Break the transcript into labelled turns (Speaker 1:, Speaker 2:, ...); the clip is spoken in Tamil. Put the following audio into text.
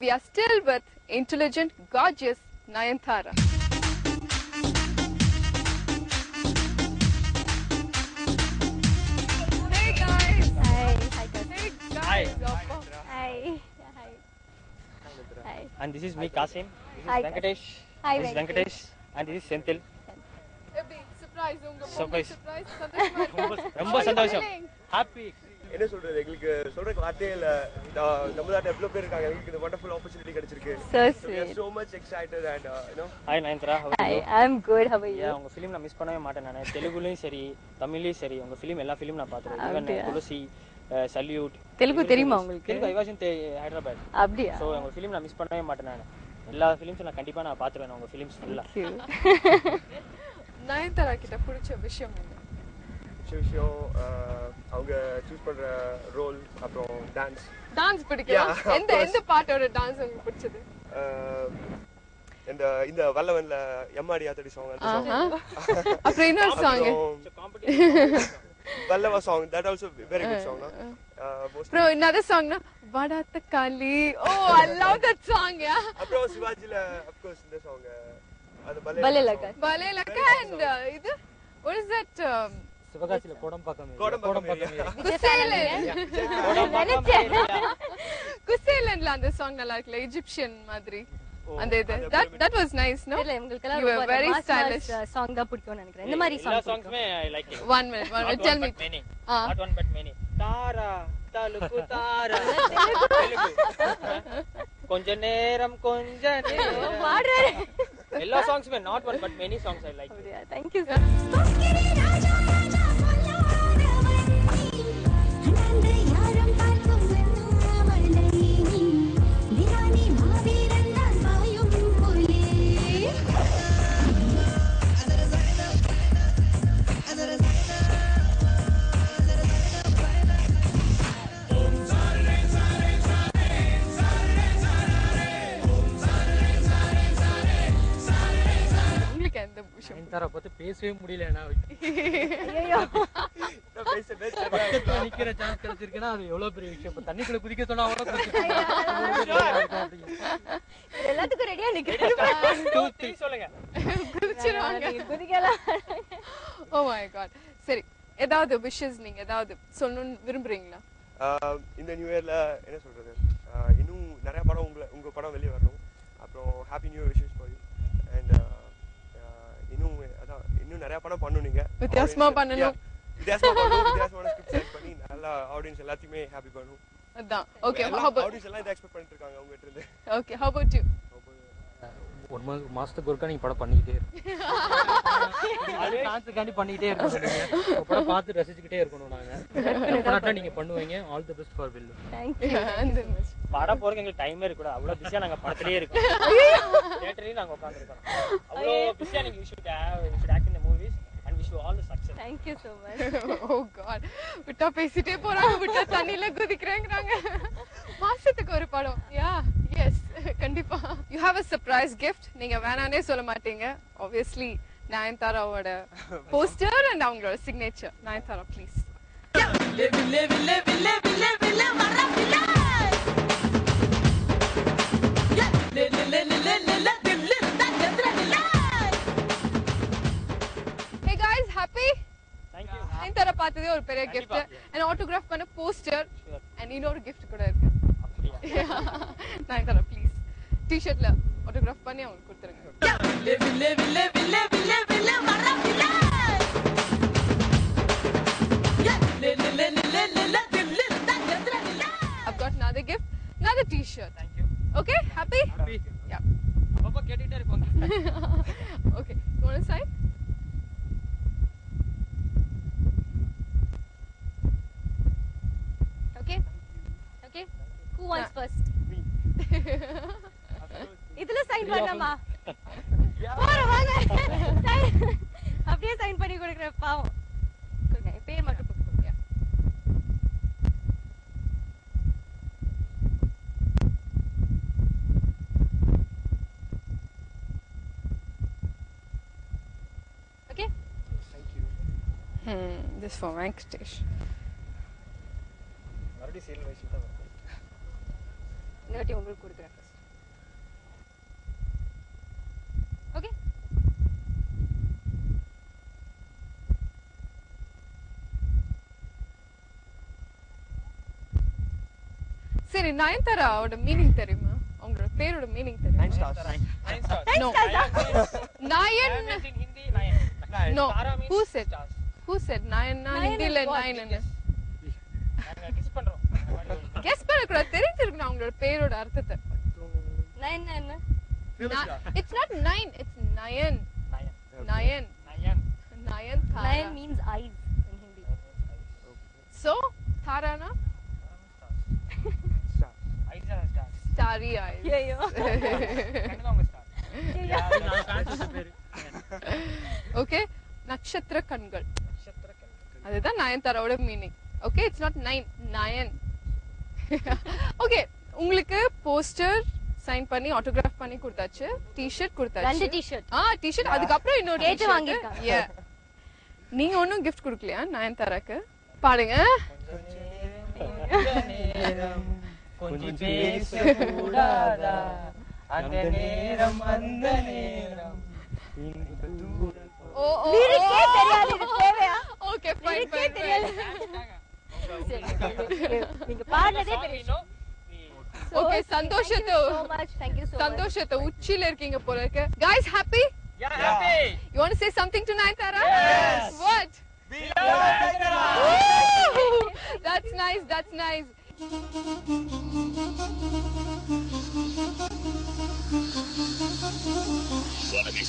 Speaker 1: We are still with intelligent, gorgeous Nayanthara. Hey guys.
Speaker 2: Hi. Hi, guys.
Speaker 1: Hey
Speaker 3: Hi.
Speaker 1: guys.
Speaker 2: Hi. Hi. Hi.
Speaker 3: And this is me, Kasim. This is
Speaker 2: Hi,
Speaker 3: Venkatesh.
Speaker 2: Hi,
Speaker 3: This is Venkatesh. And this is Senthil.
Speaker 1: எப்படி surprise உங்க
Speaker 3: Surprise.
Speaker 1: surprise சந்தோஷமா இருக்கா?
Speaker 3: ரொம்ப சந்தோஷம். Happy.
Speaker 4: என்ன சொல்றது எங்களுக்கு சொல்றதுக்கு வார்த்தையே இல்ல நம்ம நாட்டுல எவ்வளவு பேர் இருக்காங்க எங்களுக்கு இந்த வண்டர்ஃபுல் ஆப்பர்ச்சுனிட்டி கிடைச்சிருக்கு
Speaker 2: So
Speaker 4: we are
Speaker 2: sweet.
Speaker 4: so much excited and
Speaker 3: Hi Nayanthara. How are
Speaker 2: Hi.
Speaker 3: you?
Speaker 2: I'm good. How are you?
Speaker 3: Yeah, உங்க ஃபிலிம் நான் மிஸ் பண்ணவே மாட்டேன் நான். தெலுங்குலயும் சரி, தமிழ்லயும் சரி, உங்க ஃபிலிம் எல்லா ஃபிலிம் நான் பாத்துறேன். ஈவன்
Speaker 2: அப்படியா?
Speaker 3: துளசி, சல்யூட்.
Speaker 2: தெலுங்கு தெரியுமா உங்களுக்கு?
Speaker 3: Telugu I was in Hyderabad.
Speaker 2: அப்படியா?
Speaker 3: சோ உங்க ஃபிலிம் நான் மிஸ் பண்ணவே மாட்டேன் நான். எல்லா ஃபிலிம்ஸும் நான் கண்டிப்பா நான் பாத்துறேன் உங்க ஃபிலிம்ஸ் ஃபுல்லா.
Speaker 1: நயன்தாரா கிட்ட பிடிச்ச விஷயம் என்ன?
Speaker 4: விஷயம் அவங்க சூஸ் பண்ற ரோல் அப்புறம் டான்ஸ்
Speaker 1: டான்ஸ் பிடிக்கும். எந்த பாட்டோட டான்ஸ் உங்களுக்கு பிடிச்சது?
Speaker 4: இந்த வல்லவன்ல எம்மாடி ஆத்தடி சாங் அந்த சாங்
Speaker 1: அப்புறம் இன்னொரு சாங்
Speaker 4: வல்லவ song that also very good song
Speaker 1: அப்புறம் another song na வடாத்த காளி. Oh, I love that song. Yeah,
Speaker 4: அப்புறம் சிவாஜில of course இந்த சாங் அது
Speaker 2: பல்லேலக்கா.
Speaker 1: பலேலக்கா and இது what is that
Speaker 3: சிவகாசில கோடம்பாக்கம்
Speaker 1: குசேலன்ல அந்த சாங் நல்லா இருக்குல்ல எஜிப்சியன் மாதிரி அந்த இது that was nice no
Speaker 2: இல்ல உங்களுக்கு எல்லாம்
Speaker 1: You were
Speaker 2: ரொம்ப
Speaker 1: very
Speaker 2: mass
Speaker 1: stylish.
Speaker 2: சாங் தான் பிடிக்கும்னு நினைக்கிறேன். இந்த மாதிரி
Speaker 3: எல்லா
Speaker 2: சாங்
Speaker 3: சாங்ஸ்மே I like it.
Speaker 1: one minute tell me
Speaker 3: Not one but many. தாரா தலுக்கு தாரா தெலுங்கு கொஞ்ச நேரம் கொஞ்ச நேரம்
Speaker 2: பாடுறாரு.
Speaker 3: எல்லா சாங்ஸ்மே not one but many songs I like.
Speaker 2: Thank you sir.
Speaker 1: உங்களுக்கு எந்த விஷயம்
Speaker 3: நயன்தாரா பத்தி பேசவே முடியல நான்
Speaker 2: ஐயோ.
Speaker 3: பக்கத்துல நிக்கிற சான்ஸ் கிடைச்சிருக்குன்னா அது எவ்வளவு பெரிய விஷயம். இப்ப தண்ணிக்குள்ள குதிக்க சொன்னா கூட
Speaker 2: எல்லாத்துக்கும் ரெடியா நிக்கிறேன்.
Speaker 3: சொல்லுங்க.
Speaker 1: குதிச்சிருவாங்க.
Speaker 2: குதிக்கலாம்.
Speaker 1: Oh my god. சரி, ஏதாவது விஷஸ் நீங்க ஏதாவது சொல்லணும்னு விரும்புறீங்களா?
Speaker 4: இந்த நியூ இயர்ல என்ன சொல்றது இன்னும் நிறைய படம் உங்க படம் வெளியே வரணும். அப்புறம் happy new year wishes for you and இன்னும் நிறைய படம் பண்ணணும். நீங்க
Speaker 1: வித்தியாசமா பண்ணணும்.
Speaker 4: வித்தியாசமான ஸ்கிரிப்ட் செட் பண்ணி நல்ல ஆடியன்ஸ் எல்லாத்தையுமே ஹாப்பி பண்ணணும்.
Speaker 1: அதான். Okay, how about
Speaker 4: ஆடியன்ஸ் எல்லாம் இத எக்ஸ்பெக்ட் பண்ணிட்டு இருக்காங்க உங்க கிட்ட இருந்து.
Speaker 1: Okay, how about you?
Speaker 3: ஒரு மாசத்துக்கு ஒருக்கா நீங்க படம் பண்ணிக்கிட்டே இருக்கணும். அது சான்ஸ்காண்டி பண்ணிக்கிட்டே இருக்கணும். படம் பார்த்து ரசிச்சுக்கிட்டே இருக்கணும். நாங்க படம் நீங்க பண்ணுவீங்க. ஆல் தி பெஸ்ட் ஃபார் வில்லு.
Speaker 2: Thank you.
Speaker 3: படம் போறதுக்கு எங்களுக்கு டைமே இருக்க கூடாது. அவ்வளவு பிஸியா நாங்க படத்திலேயே இருக்கோம். தியேட்டர்லயே நாங்க உட்கார்ந்திருக்கோம். அவ்வளவு பிஸியா நீங்க you should act in the movies and wish you all the success.
Speaker 2: Thank you so much.
Speaker 1: Oh god. விட்டா பேசிட்டே போறாங்க, விட்டா தண்ணில குதிக்கறாங்கறாங்க. மாசத்துக்கு ஒரு படம். Yeah, yes, கண்டிப்பா. You have a surprise gift. நீங்க வேணானே சொல்ல மாட்டீங்க. Obviously, நயன்தாராவோட poster and அவங்களோட signature. Nayanthara, please. Hey guys, happy?
Speaker 3: Thank you.
Speaker 1: Nayanthara பார்த்ததே ஒரு பெரிய gift. And autograph பண்ண poster and இன்னொரு gift கூட இருக்கு.
Speaker 3: அப்படியே.
Speaker 1: நயன்தாரா, please. T-shirtல autograph பண்ணி அவங்களுக்கு கொடுத்துருங்க. I've got another gift, another T-shirt.
Speaker 3: Thank you.
Speaker 1: Okay, happy?
Speaker 3: Happy.
Speaker 1: Yeah.
Speaker 3: அப்பப்ப கேட்டுட்டே இருப்போம்.
Speaker 1: Okay, you want to sign?
Speaker 2: Okay? Okay? Who wants first? இதுல சைன் பண்ணமா? போற வாங்க. அப்படியே சைன் பண்ணி கொடுக்கற பாவம். கொடுங்க. பேர் மட்டும் கொடுங்க. Okay?
Speaker 4: Thank you.
Speaker 1: This for Venkatesh.
Speaker 3: மறுபடியும் சீல் வச்சிட்டா
Speaker 2: இன்னொரு உங்களுக்கு கொடுக்குறேன் first.
Speaker 1: சரி நயன்தாராவோட மீனிங் தெரியுமா? உங்களோட பேரோட மீனிங் தெரியுமா?
Speaker 4: 9 stars.
Speaker 1: No. Nayan. No. Who said? Who said? Nayan Hindila Nayan. Guess பண்ணக்கூடாது, தெரிஞ்சிருக்கணும் அவங்களோட பேரோட அர்த்தத்தை.
Speaker 2: நயன் என்ன?
Speaker 1: It's not nine, it's Nayan. Nayan. Nayan Thara.
Speaker 2: Nayan means eyes in Hindi.
Speaker 1: So, Thara na? Starry eyes.
Speaker 2: ஐயோ.
Speaker 1: Okay, நட்சத்திர கண்கள். அதுதான் நயன்தாராவோட meaning. Okay, it's not nine, Nayan. Okay, உங்களுக்கு போஸ்டர் சைன் பண்ணி ஆட்டோகிராஃப் பண்ணி கொடுத்தாச்சு, டி-ஷர்ட் கொடுத்தாச்சு.
Speaker 2: 2 டி-ஷர்ட்.
Speaker 1: டி-ஷர்ட் அதுக்கு அப்புறம் இன்னொரு
Speaker 2: கேட்டு வாங்கிருக்காங்க.
Speaker 1: Yeah. நீங்க ஒண்ணும் gift கொடுக்கலையா நயன்தாராக்கு? பாடுங்க.
Speaker 3: கொஞ்சம் பேச கூடாதா அந்த நேரம் அந்த நேரம்
Speaker 1: ஓ ஓ
Speaker 2: லிரிக்கே தெரியாது, இது தேவையா?
Speaker 1: ஓகே ஃபைன்
Speaker 2: லிரிக்கே
Speaker 1: ஃபைன்.
Speaker 2: தெரியாது. நீங்க பாடுனதே தெரியும்.
Speaker 1: ஓகே சந்தோஷத்தை
Speaker 2: so much, thank you so much.
Speaker 1: சந்தோஷத்தை உச்சில இருக்கீங்க போல இருக்கு. Guys, happy?
Speaker 3: Yeah, happy.
Speaker 1: You want to say something to Nayantara?
Speaker 3: Yes.
Speaker 1: What?
Speaker 3: We love Nayantara.
Speaker 1: Woo! That's nice, that's nice.
Speaker 5: Wanna be